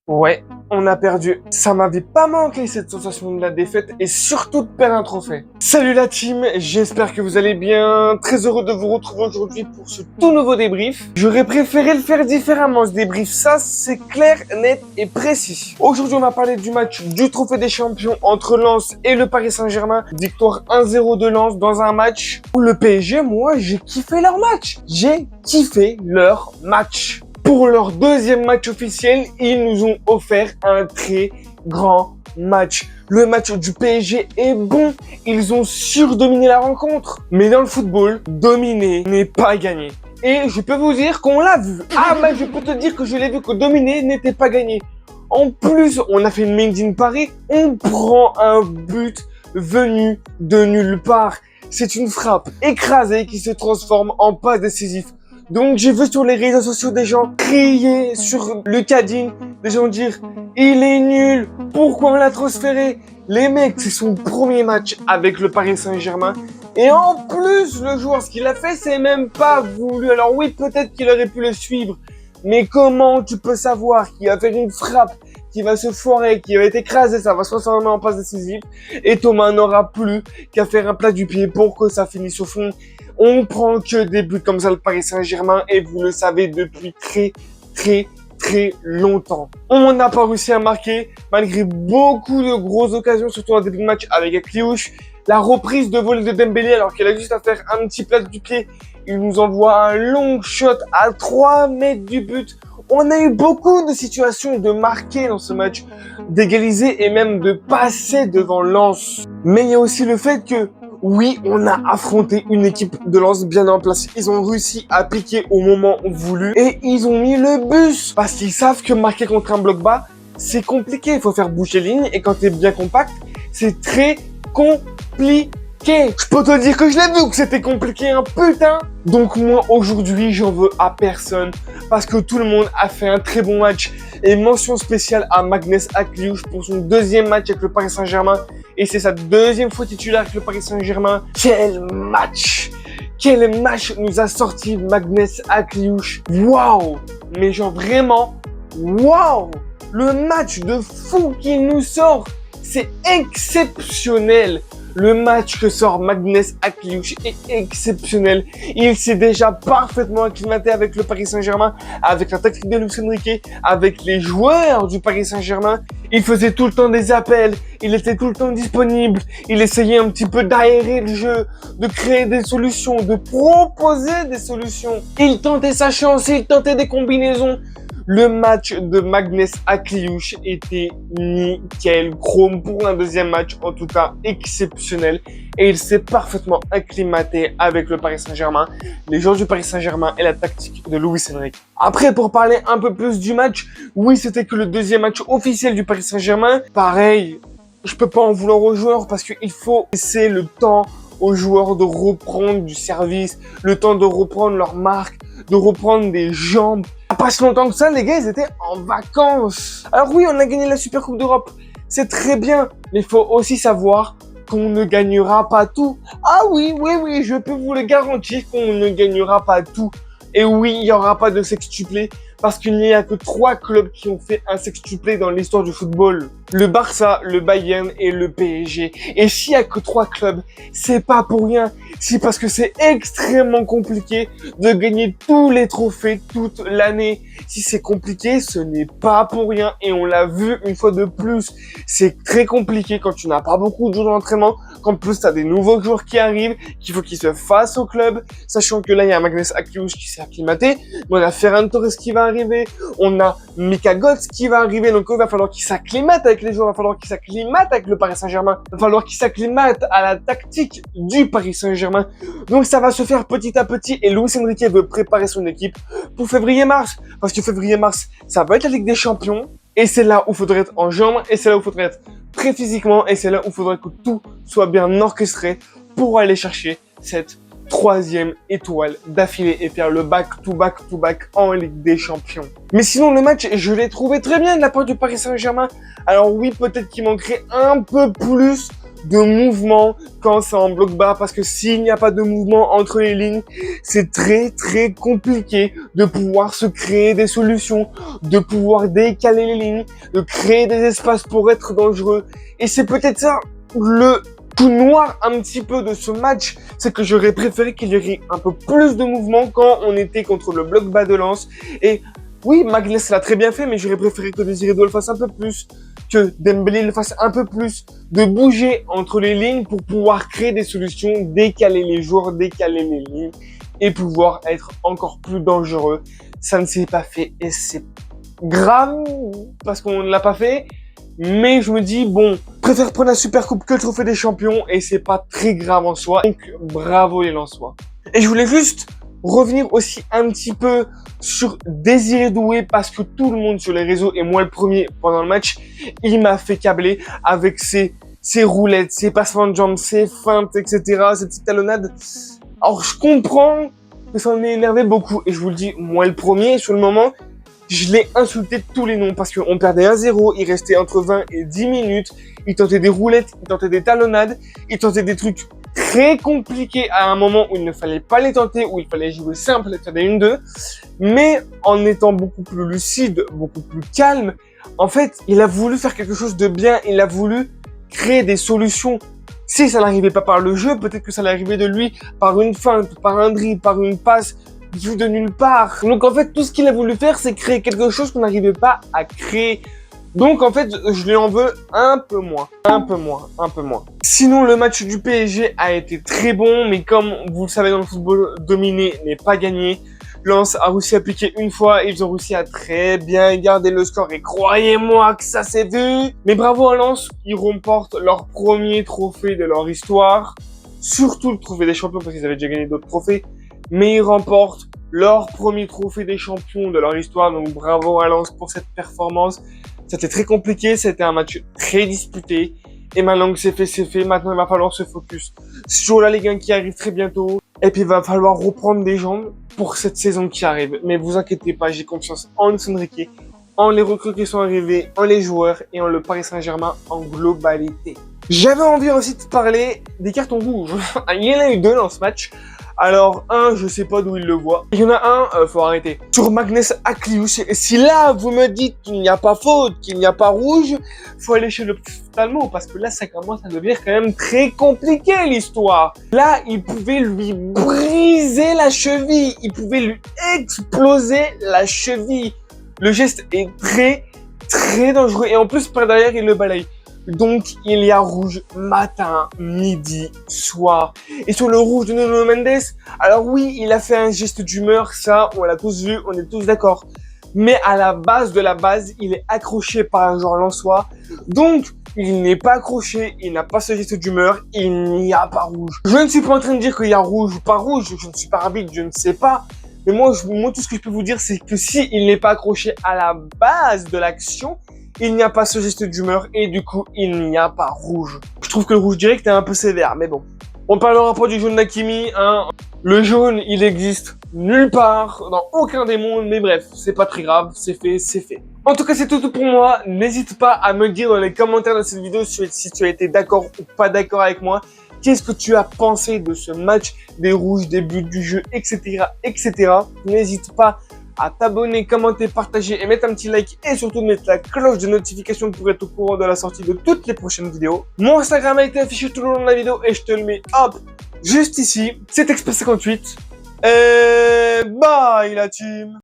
Ouais, on a perdu. Ça m'avait pas manqué cette sensation de la défaite et surtout de perdre un trophée. Salut la team, j'espère que vous allez bien. Très heureux de vous retrouver aujourd'hui pour ce tout nouveau débrief. J'aurais préféré le faire différemment ce débrief, ça c'est clair, net et précis. Aujourd'hui on va parler du match du trophée des champions entre Lens et le Paris Saint-Germain. Victoire 1-0 de Lens dans un match où le PSG, moi j'ai kiffé leur match. J'ai kiffé leur match. Pour leur deuxième match officiel, ils nous ont offert un très grand match. Le match du PSG est bon. Ils ont surdominé la rencontre. Mais dans le football, dominer n'est pas gagner. Et je peux vous dire qu'on l'a vu. Ah, mais je peux te dire que je l'ai vu que dominer n'était pas gagné. En plus, on a fait une Made in Paris. On prend un but venu de nulle part. C'est une frappe écrasée qui se transforme en passe décisif. Donc j'ai vu sur les réseaux sociaux des gens crier sur Lucas Digne, des gens dire « Il est nul, pourquoi on l'a transféré ?» Les mecs, c'est son premier match avec le Paris Saint-Germain. Et en plus, le joueur, ce qu'il a fait, c'est même pas voulu. Alors oui, peut-être qu'il aurait pu le suivre. Mais comment tu peux savoir qu'il va faire une frappe, qui va se foirer, qui va être écrasé, ça va se transformer en passe décisive. Et Thomas n'aura plus qu'à faire un plat du pied pour que ça finisse au fond. On prend que des buts comme ça le Paris Saint-Germain et vous le savez depuis très longtemps. On n'a pas réussi à marquer malgré beaucoup de grosses occasions, surtout en début de match avec Akliouche. La reprise de volée de Dembélé alors qu'elle a juste à faire un petit plat du pied. Il nous envoie un long shot à 3 mètres du but. On a eu beaucoup de situations de marquer dans ce match, d'égaliser et même de passer devant Lens. Mais il y a aussi le fait que oui, on a affronté une équipe de Lens bien en place. Ils ont réussi à piquer au moment voulu et ils ont mis le bus parce qu'ils savent que marquer contre un bloc bas, c'est compliqué. Il faut faire bouger les lignes et quand t'es bien compact, c'est très compliqué. Je peux te dire que je l'ai vu que c'était compliqué, hein, putain. Donc moi, aujourd'hui, j'en veux à personne parce que tout le monde a fait un très bon match. Et mention spéciale à Magnus Akliouche pour son deuxième match avec le Paris Saint-Germain. Et c'est sa deuxième fois titulaire avec le Paris Saint-Germain. Quel match! Quel match nous a sorti Magnus Akliouche! Waouh! Mais genre vraiment, waouh! Le match de fou qu'il nous sort, c'est exceptionnel! Le match que sort Magnus Akliouche est exceptionnel. Il s'est déjà parfaitement acclimaté avec le Paris Saint-Germain, avec la tactique de Luis Enrique, avec les joueurs du Paris Saint-Germain. Il faisait tout le temps des appels, il était tout le temps disponible, il essayait un petit peu d'aérer le jeu, de créer des solutions, de proposer des solutions. Il tentait sa chance, il tentait des combinaisons. Le match de Magnus Akliouche était nickel, chrome pour un deuxième match, en tout cas exceptionnel. Et il s'est parfaitement acclimaté avec le Paris Saint-Germain, les joueurs du Paris Saint-Germain et la tactique de Luis Enrique. Après, pour parler un peu plus du match, oui, c'était que le deuxième match officiel du Paris Saint-Germain. Pareil, je peux pas en vouloir aux joueurs parce qu'il faut laisser le temps aux joueurs de reprendre du service, le temps de reprendre leur marque, de reprendre des jambes. Pas si longtemps que ça, les gars, ils étaient en vacances. Alors oui, on a gagné la Super Coupe d'Europe. C'est très bien. Mais il faut aussi savoir qu'on ne gagnera pas tout. Ah oui, je peux vous le garantir qu'on ne gagnera pas tout. Et oui, il n'y aura pas de sextuplé. Parce qu'il n'y a que 3 clubs qui ont fait un sextuplé dans l'histoire du football. Le Barça, le Bayern et le PSG. Et s'il n'y a que 3 clubs, c'est pas pour rien. C'est parce que c'est extrêmement compliqué de gagner tous les trophées toute l'année. Si c'est compliqué, ce n'est pas pour rien. Et on l'a vu une fois de plus. C'est très compliqué quand tu n'as pas beaucoup de jours d'entraînement. Qu'en plus, tu as des nouveaux joueurs qui arrivent, qu'il faut qu'ils se fassent au club. Sachant que là, il y a Magnus Akliouche qui s'est acclimaté. On a Ferran Torres qui va arriver. On a Mika Götze qui va arriver. Donc, il va falloir qu'il s'acclimate avec les joueurs. Il va falloir qu'il s'acclimate avec le Paris Saint-Germain. Il va falloir qu'il s'acclimate à la tactique du Paris Saint-Germain. Donc, ça va se faire petit à petit. Et Luis Enrique veut préparer son équipe pour février-mars. Parce que février-mars, ça va être la Ligue des Champions. Et c'est là où il faudrait être en jambes. Et c'est là où il faudrait être très physiquement. Et c'est là où il faudrait que tout soit bien orchestré pour aller chercher cette 3e étoile d'affilée et faire le back-to-back en Ligue des Champions. Mais sinon, le match, je l'ai trouvé très bien de la part du Paris Saint-Germain. Alors oui, peut-être qu'il manquerait un peu plus de mouvement quand c'est en bloc bas, parce que s'il n'y a pas de mouvement entre les lignes, c'est très très compliqué de pouvoir se créer des solutions, de pouvoir décaler les lignes, de créer des espaces pour être dangereux. Et c'est peut-être ça le tout noir un petit peu de ce match, c'est que j'aurais préféré qu'il y ait un peu plus de mouvement quand on était contre le bloc bas de Lens. Et oui, Magnès l'a très bien fait, mais j'aurais préféré que Désiré Doué le fasse un peu plus, que Dembélé le fasse un peu plus, de bouger entre les lignes pour pouvoir créer des solutions, décaler les joueurs, décaler les lignes et pouvoir être encore plus dangereux. Ça ne s'est pas fait et c'est grave parce qu'on ne l'a pas fait. Mais je me dis, bon, préfère prendre la Supercoupe que le Trophée des Champions et c'est pas très grave en soi. Donc, bravo les Lensois. Et je voulais juste revenir aussi un petit peu sur Désiré Doué parce que tout le monde sur les réseaux, et moi le premier pendant le match, il m'a fait câbler avec ses roulettes, ses passements de jambes, ses feintes, etc., ses petites talonnades. Alors, je comprends que ça en ait énervé beaucoup et je vous le dis, moi le premier, sur le moment, je l'ai insulté de tous les noms parce qu'on perdait 1-0, il restait entre 20 et 10 minutes, il tentait des roulettes, il tentait des talonnades, il tentait des trucs très compliqués à un moment où il ne fallait pas les tenter, où il fallait jouer simple et faire des 1-2, mais en étant beaucoup plus lucide, beaucoup plus calme, en fait, il a voulu faire quelque chose de bien, il a voulu créer des solutions. Si ça n'arrivait pas par le jeu, peut-être que ça allait arriver de lui par une feinte, par un dribble, par une passe, vu de nulle part. Donc en fait, tout ce qu'il a voulu faire, c'est créer quelque chose qu'on n'arrivait pas à créer. Donc en fait, je lui en veux un peu moins. Sinon, le match du PSG a été très bon, mais comme vous le savez dans le football, dominer n'est pas gagné. Lens a réussi à piquer une fois, ils ont réussi à très bien garder le score et croyez-moi que ça s'est vu. Mais bravo à Lens, ils remportent leur premier trophée de leur histoire. Surtout le trophée des champions parce qu'ils avaient déjà gagné d'autres trophées. Mais ils remportent leur premier trophée des champions de leur histoire. Donc bravo à Lens pour cette performance. C'était très compliqué, c'était un match très disputé. Et maintenant que c'est fait. Maintenant il va falloir se focus sur la Ligue 1 qui arrive très bientôt. Et puis il va falloir reprendre des jambes pour cette saison qui arrive. Mais vous inquiétez pas, j'ai confiance en Luis Enrique, en les recrues qui sont arrivés, en les joueurs et en le Paris Saint-Germain en globalité. J'avais envie aussi de parler des cartons rouges. Il y en a eu 2 dans ce match. Alors, un, je sais pas d'où il le voit. Il y en a un, faut arrêter. Sur Magnès Akliouche. Et si là, vous me dites qu'il n'y a pas faute, qu'il n'y a pas rouge, faut aller chez le ophtalmo, parce que là, ça commence à devenir quand même très compliqué, l'histoire. Là, il pouvait lui briser la cheville. Il pouvait lui exploser la cheville. Le geste est très, très dangereux. Et en plus, par derrière, il le balaye. Donc, il y a rouge matin, midi, soir. Et sur le rouge de Nuno Mendes, alors oui, il a fait un geste d'humeur, ça, on l'a tous vu, on est tous d'accord. Mais à la base de la base, il est accroché par un joueur lensois. Donc, il n'est pas accroché, il n'a pas ce geste d'humeur, il n'y a pas rouge. Je ne suis pas en train de dire qu'il y a rouge ou pas rouge, je ne suis pas arbitre, je ne sais pas. Mais moi, tout ce que je peux vous dire, c'est que si il n'est pas accroché à la base de l'action, il n'y a pas ce geste d'humeur et du coup, il n'y a pas rouge. Je trouve que le rouge direct est un peu sévère, mais bon. On parlera pas du jaune d'Hakimi, hein. Le jaune, il existe nulle part, dans aucun des mondes, mais bref, c'est pas très grave, c'est fait, c'est fait. En tout cas, c'est tout pour moi. N'hésite pas à me dire dans les commentaires de cette vidéo si tu as été d'accord ou pas d'accord avec moi. Qu'est-ce que tu as pensé de ce match, des rouges, des buts du jeu, etc., etc. N'hésite pas à t'abonner, commenter, partager et mettre un petit like et surtout mettre la cloche de notification pour être au courant de la sortie de toutes les prochaines vidéos. Mon Instagram a été affiché tout le long de la vidéo et je te le mets hop, juste ici. C'est Express58. Et bye la team!